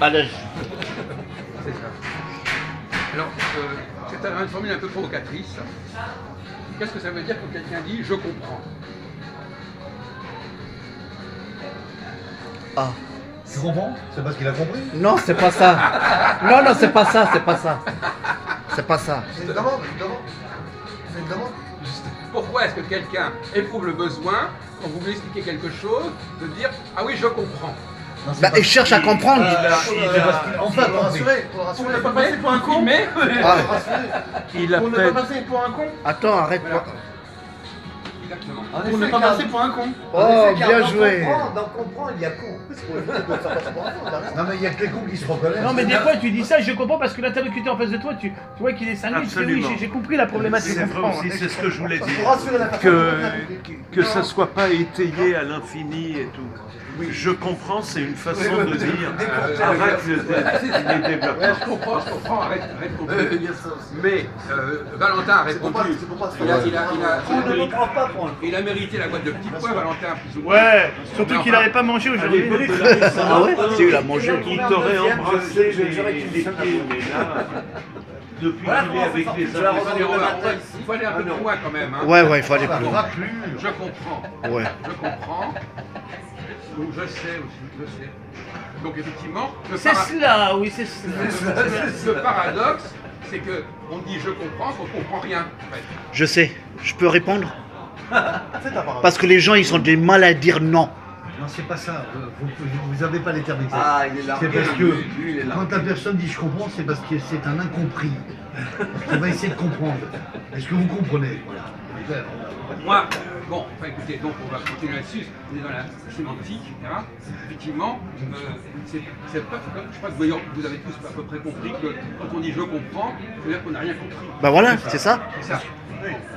Allez. C'est ça. Alors, c'est une formule un peu provocatrice. Qu'est-ce que ça veut dire quand quelqu'un dit « je comprends » ? Ah. Tu comprends? C'est parce qu'il a compris. Non, c'est pas ça. Non, non, c'est pas ça, c'est pas ça. C'est pas ça. C'est une demande, une demande. C'est une demande. Pourquoi est-ce que quelqu'un éprouve le besoin, quand vous lui expliquez quelque chose, de dire « ah oui, je comprends ». Non, c'est Bah, parce il cherche à comprendre. Enfin, pour rassurer, pour On rassurer. l'a pas passé pour un con, mais... Ah, Il On n'a appelle. pas passé pour un con. attends, arrête pas. Exactement. On n'est pas passé pour un con. Oh, bien joué. Dans comprendre, il y a con. Parce que ça passe pour un con, t'as raison. Non, mais il y a que les cons qui se reconnaissent. Non mais des fois tu dis ça, je comprends parce que l'interlocuteur en face de toi, tu vois qu'il est cinglé, tu dis oui, Absolument. j'ai compris la problématique, je C'est vrai comprends. aussi, c'est ce que je voulais Pour dire. rassurer la personne. Que ça soit pas étayé à l'infini et tout. Je comprends, c'est une façon de dire. Arrête les Ouais, développements. je comprends, arrête de comprendre. Il y a ça aussi. Mais Valentin a C'est pour répondu. pas- c'est pour pas se Il a, faire- il a- il a- On ne comprend pas pour un con. il a mérité la boîte de petits pois, Valentin, plus ou moins. Ouais, Mais surtout qu'il enfin, n'avait pas mangé À aujourd'hui. l'époque de la Ah ouais, si, il a mangé. Il t'aurait embrassé J'aurais les qu'une pieds, seule mais là, depuis Voilà qu'il est comment on avec fait les sortir la amis. il revente. faut aller un peu plus loin quand même. Hein. Ouais, ouais, il faut aller plus loin. Raclure. Je comprends. Ouais. Je comprends. Donc je sais aussi, je sais. Donc effectivement, C'est cela, oui, c'est cela. le paradoxe, c'est que on dit je comprends, qu'on ne comprend rien. En fait. Je sais. Je peux répondre? C'est ta parole. Parce que les gens, ils ont des mal à dire non. Non, c'est pas ça. Vous avez pas les termes exacts. Ah, il est largué. C'est parce que Lui, il est largué. quand la personne dit je comprends, c'est parce que c'est un incompris. On va essayer de comprendre. Est-ce que vous comprenez? Voilà. Moi, bon, enfin écoutez, donc on va continuer là-dessus, on est dans la sémantique, etc. Effectivement, c'est pas, je crois que vous avez tous à peu près compris que quand on dit je comprends, c'est-à-dire qu'on n'a rien compris. Bah voilà, c'est ça. C'est ça.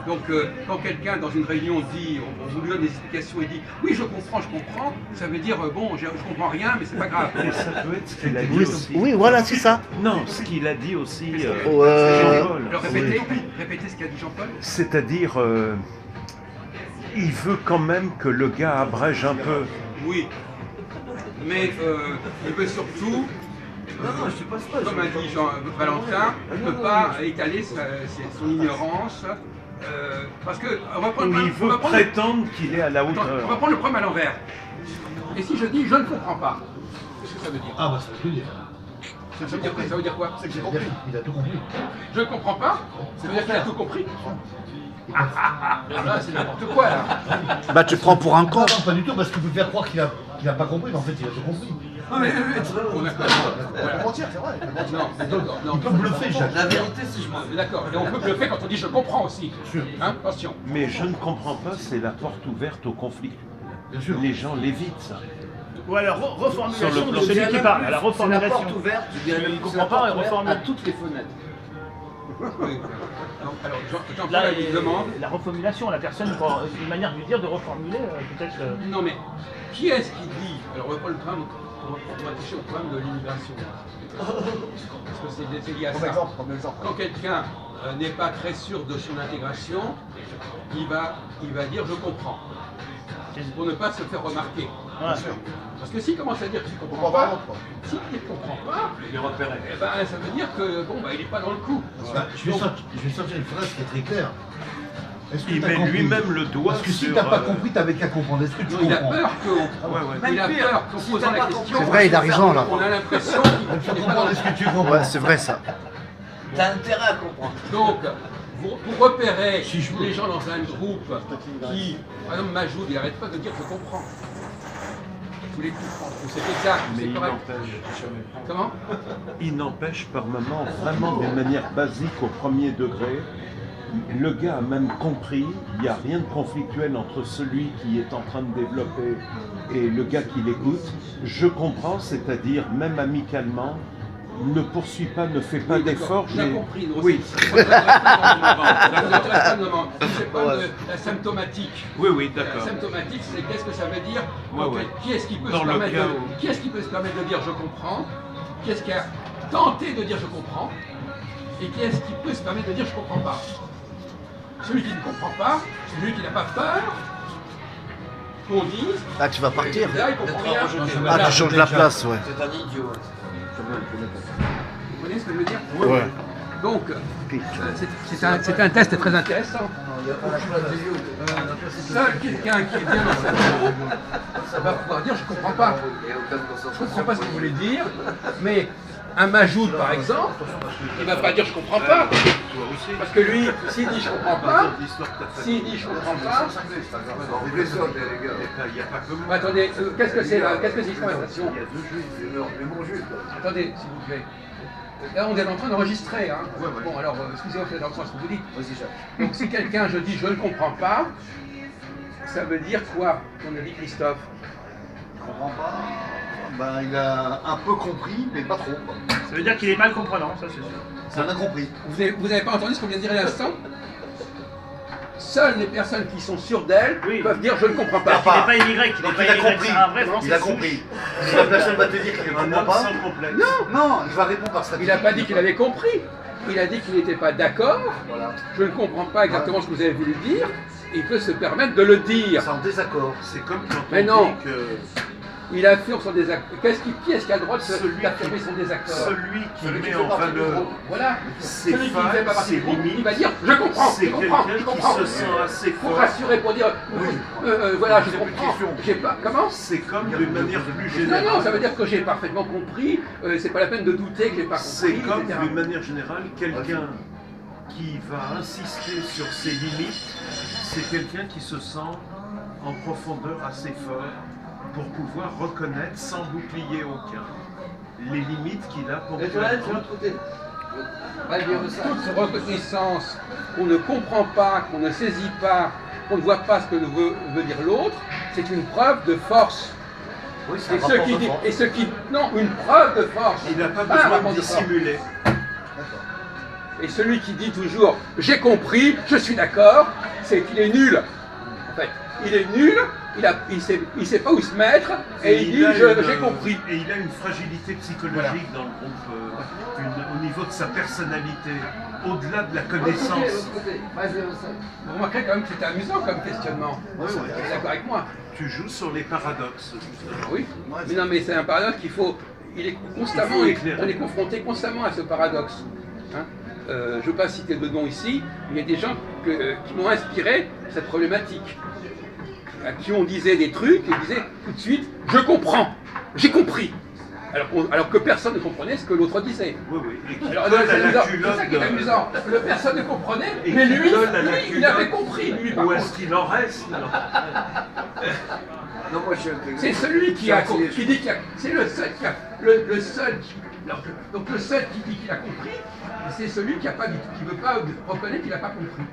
Donc quand quelqu'un dans une réunion dit, on vous lui donne des explications et dit oui je comprends, ça veut dire bon je comprends rien mais c'est pas grave. Et ça peut être ce qu'il a dit Oui, aussi. oui, voilà, c'est ça. Non, ce qu'il a dit aussi, Ouais. Alors répétez ce qu'a dit Jean-Paul. c'est-à-dire, il veut quand même que le gars abrège un peu. Oui. Mais il veut surtout, Non, non, je sais pas ce que comme a dit Valentin, ne pas étaler son ignorance. Parce que on va prendre, Il veut prétendre qu'il est à la on va hauteur. prendre le problème à l'envers. Et si je dis je ne comprends pas, qu'est-ce que ça veut dire? Ah bah ça veut dire. Ça veut dire quoi? C'est que j'ai compris. Il a tout compris. Je ne comprends pas? Ça veut dire qu'il a tout compris? Là, c'est n'importe quoi là. Bah tu prends pour un con. Non, non, pas du tout, parce qu'il peut faire croire qu'il a pas compris, mais en fait il a tout compris. On est d'accord. Il peut mentir, c'est vrai. Il peut mentir. Non, d'accord, non. Il peut bluffer, Jacques. La vérité, c'est je m'en vais. D'accord. Et on peut bluffer quand on dit je comprends aussi. Sûr. Hein? Attention. Mais je ne comprends pas, c'est la porte ouverte au conflit. Bien sûr. Les gens l'évitent, ça. Ou alors reformulation Sur le de plan- celui qui parle, la C'est la reformulation. porte ouverte, je dirais Il même comprend c'est la pas, porte il ouverte reformule. à toutes les fenêtres. Oui. Donc, alors, Jean-Paul Là, il demande. la reformulation, la personne, une manière de lui dire de reformuler, peut-être. Non mais, qui est-ce qui dit? Alors on va prendre le problème, on va toucher au problème de l'immigration. Parce que c'est lié à Comme ça. exemple, comme exemple. Quand quelqu'un n'est pas très sûr de son intégration, il va dire je comprends. Pour ne pas se faire remarquer. Ouais. Parce que s'il commence à dire qu'il ne comprend Comprends pas pas, l'autre, quoi. s'il ne comprend pas, Il est repéré. eh ben, ça veut dire que bon, bah, il n'est pas dans le coup. Bah, je vais sortir une phrase qui est très claire. Est-ce que Il t'as met compris? lui-même le doigt Parce que si sur, t'as pas compris, t'avais qu'à comprendre. Est-ce que tu Non, il a comprends? peur qu'on Ouais, ouais. il a Même pire, peur qu'en si posant t'as la pas question, compris, C'est vrai, il a raison là. on a l'impression Il faut qu'il n'est pas dans comprendre. le Est-ce que tu comprends? Ouais, c'est vrai ça. T'as intérêt à comprendre. Donc, pour repérer Si je veux. les gens dans un groupe qui, par exemple, Majoud, il n'arrête pas de dire je comprends. Tous les coups, c'est exact, Mais c'est il correct. n'empêche. Comment? Il n'empêche par moment, vraiment d'une manière basique au premier degré, le gars a même compris, il n'y a rien de conflictuel entre celui qui est en train de développer et le gars qui l'écoute. Je comprends, c'est-à-dire même amicalement, ne poursuis pas, ne fais pas Oui, d'accord. d'efforts. J'ai mais- compris. Non, Oui. c'est pas la symptomatique. Oui, oui, La d'accord. symptomatique, c'est qu'est-ce que ça veut dire? Ouais, ouais. Qui est-ce qui peut Dans se le permettre cas de, où- qui est-ce qui peut se permettre de dire je comprends? Qui est-ce qui a tenté de dire je comprends? Et qui est-ce qui peut se permettre de dire je comprends pas? Celui qui ne comprend pas, celui qui n'a pas peur qu'on dise Là, tu vas partir. là, il comprend rien. Ah, tu changes la place, ouais. C'est un idiot. Vous comprenez ce que je veux dire? Ouais. Donc, c'est un test très intéressant. Seul quelqu'un qui est bien dans sa peau, ça va pouvoir dire je comprends pas. Je ne sais pas ce que vous voulez dire, mais un Majoud par exemple, il ne va pas dire je comprends pas. Parce que lui, s'il dit je comprends pas, attendez, qu'est-ce que c'est là? Qu'est-ce que c'est cette conversation? Attendez, s'il vous plaît. Là, on est en train d'enregistrer. Hein. Bon, alors, excusez-moi, je fais dans le sens que vous dites. Donc, si quelqu'un, je dis, je ne comprends pas, ça veut dire quoi, on a dit Christophe? Je comprends pas. Ben, il a un peu compris, mais pas trop. Quoi. Ça veut dire qu'il est mal comprenant, ça c'est sûr. C'est un incompris. Vous n'avez pas entendu ce qu'on vient de dire à l'instant? Seules les personnes qui sont sûres d'elles peuvent dire je ne comprends pas. Il n'est pas immigré, il Donc, n'est il pas a immigré, compris. c'est un vrai français. Il a compris. Si la personne va te dire qu'il ne Un comprend homme pas, sans complexe. non, il va répondre par stratégie. Il n'a pas dit qu'il avait compris. Il a dit qu'il n'était pas d'accord. Voilà. Je ne comprends pas exactement ce que vous avez voulu dire. Il peut se permettre de le dire. C'est en désaccord. C'est comme quand Mais on non. dit que Il affirme son désaccord. Qui est-ce qui a le droit Celui d'affirmer son désaccord? celui qui Celui qui met fait en partie du valeur groupe. Voilà. ses Celui qui ne fait failles, pas partie ses du groupe, limites, il va dire je comprends, c'est je comprends, je quelqu'un qui comprends. se sent assez Pour fort. rassurer, pour dire voilà, je C'est plus de comprends. question. J'ai pas. Comment? C'est comme d'une manière plus Non, générale. non, ça veut dire que j'ai parfaitement compris. C'est pas la peine de douter que j'ai pas C'est compris, comme etc. d'une manière générale, quelqu'un qui va insister sur ses limites, c'est quelqu'un qui se sent en profondeur assez fort pour pouvoir reconnaître sans bouclier aucun les limites qu'il a ponctuellement. Toute reconnaissance qu'on ne comprend pas, qu'on ne saisit pas, qu'on ne voit pas ce que veut dire l'autre, c'est une preuve de force. Oui, c'est un Et ceux rapport qui de disent, force. et ceux qui, non, une preuve de force. Il n'a pas un besoin rapport de de force. dissimuler. Et celui qui dit toujours j'ai compris, je suis d'accord, c'est qu'il est nul. En fait, il est nul, il sait pas où se mettre et il dit a j'ai compris. Et il a une fragilité psychologique dans le groupe, au niveau de sa personnalité, au-delà de la connaissance. Vous remarquerez quand même que c'est amusant comme questionnement. Oui, Vous oui. êtes d'accord avec moi? Tu joues sur les paradoxes, justement. Oui. Mais non, mais c'est un paradoxe qu'il faut. Il est constamment, Il faut éclairer. on est confronté constamment à ce paradoxe. Hein. Je ne veux pas citer de nom ici, mais il y a des gens qui m'ont inspiré cette problématique. À qui on disait des trucs et disaient tout de suite je comprends, j'ai compris. Alors que personne ne comprenait ce que l'autre disait. Oui, oui. Et qui Alors, colle c'est à la amusant. C'est culotte ça qui est amusant. Personne ne comprenait, Et mais qui lui, colle à la il culotte. avait compris. Lui, par Où contre. est-ce qu'il en reste là? Non, moi je suis intégré. C'est celui qui dit qu'il a. C'est le seul qui a. Le seul qui. Donc le seul qui dit qu'il a compris, c'est celui qui ne veut pas reconnaître qu'il n'a pas compris.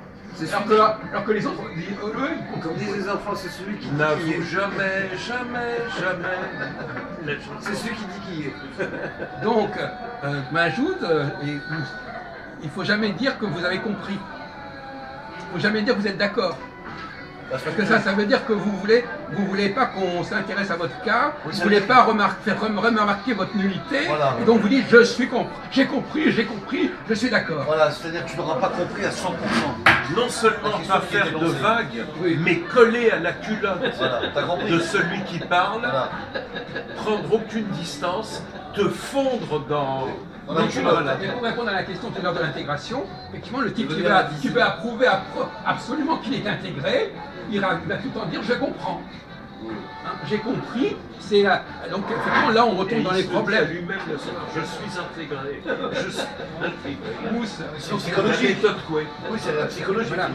Alors que les autres, eux, ils Comme comprennent. disent les enfants, c'est celui qui dit qui N'avoue est. jamais, jamais, jamais. C'est celui qui dit qui est. Donc, Majoud, il ne faut jamais dire que vous avez compris. Il ne faut jamais dire que vous êtes d'accord. Parce que ça veut dire que vous voulez pas qu'on s'intéresse à votre cas, vous ne voulez pas faire remarquer votre nullité, Voilà. et donc vous dites j'ai compris, je suis d'accord. Voilà, c'est-à-dire que tu n'auras pas compris à 100%. Non seulement La question pas qui faire était de lancée. vagues, Oui. mais coller à la culotte Voilà, t'as compris. de celui qui parle, Voilà. prendre aucune distance, te fondre dans Voilà, dans tu la- vois. Et pour répondre à la question tout à l'heure de l'intégration, effectivement, le type Devenir qui veut approuver absolument qu'il est intégré, il va tout le temps dire je comprends. Hein, j'ai compris, c'est là. Donc effectivement, là on Et retombe dans il les se dit problèmes. à lui-même le soir, je suis intégré. Je suis intégré. Mousse. C'est Donc, psychologique. La méthode Coué. Oui, c'est la psychologie. Voilà.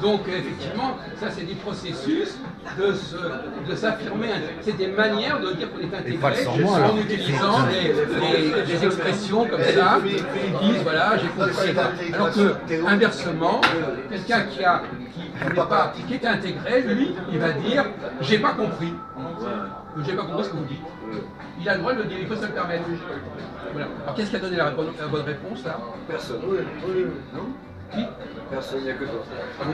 Donc effectivement, ça c'est des processus de s'affirmer. C'est des manières de dire qu'on est Et pas le intégré sans moi, alors. en utilisant des expressions comme ça qui disent voilà j'ai compris. Alors que inversement, quelqu'un qui est intégré, lui, il va dire j'ai pas compris. J'ai pas compris ce que vous dites. Il a le droit de le dire, il faut se le permettre. Voilà. Alors qu'est-ce qui a donné la bonne réponse là? Personne. Non. Qui? Personne, il n'y a que toi. Ah bon.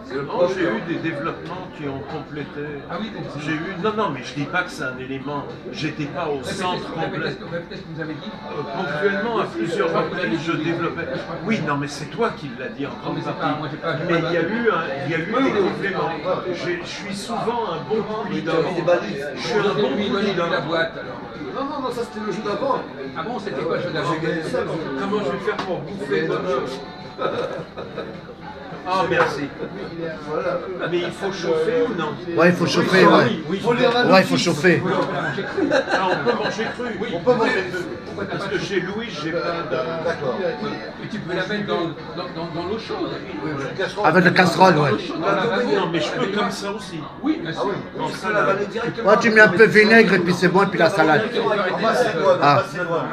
C'est le Non, prof. j'ai eu des développements qui ont complété. Ah oui, donc J'ai eu. Non, mais je dis pas que c'est un élément. J'étais pas au centre complet. Répétez ce que vous avez dit. Ponctuellement, à plusieurs Je crois que vous l'avez reprises, je dit. développais. Je crois que- Oui, non, mais c'est toi qui l'as dit en Non, grande mais c'est pas, partie. moi j'ai pas. Mais il y a eu des compléments. Je suis souvent un bon Il candidat. t'a mis des balises. Je suis un bon lui donner de la candidat. boîte alors. Non, ça c'était le jeu d'avant. Ah bon, c'était quoi le jeu d'avant? J'ai gagné ça quand Comment je vais faire pour bouffer demain? Ah, merci. Voilà. Mais il faut chauffer ou non? Ouais, il faut chauffer, ouais. Oui, Faut lire la Ouais, il faut notice. chauffer. Ah, on peut manger cru. On peut manger deux. Pourquoi t'as Parce pas que de chez Louis, j'ai pas de... D'accord. Mais tu peux la mettre dans l'eau chaude. Avec la casserole, ouais. L'eau chaude, dans la vapeur. Non, mais je peux comme ça aussi. Oui, bien sûr. Tu peux l'avaler directement. Ouais, tu mets un peu de vinaigre et puis c'est bon, et puis la salade. En bas, c'est loin, en Ah. bas, c'est loin.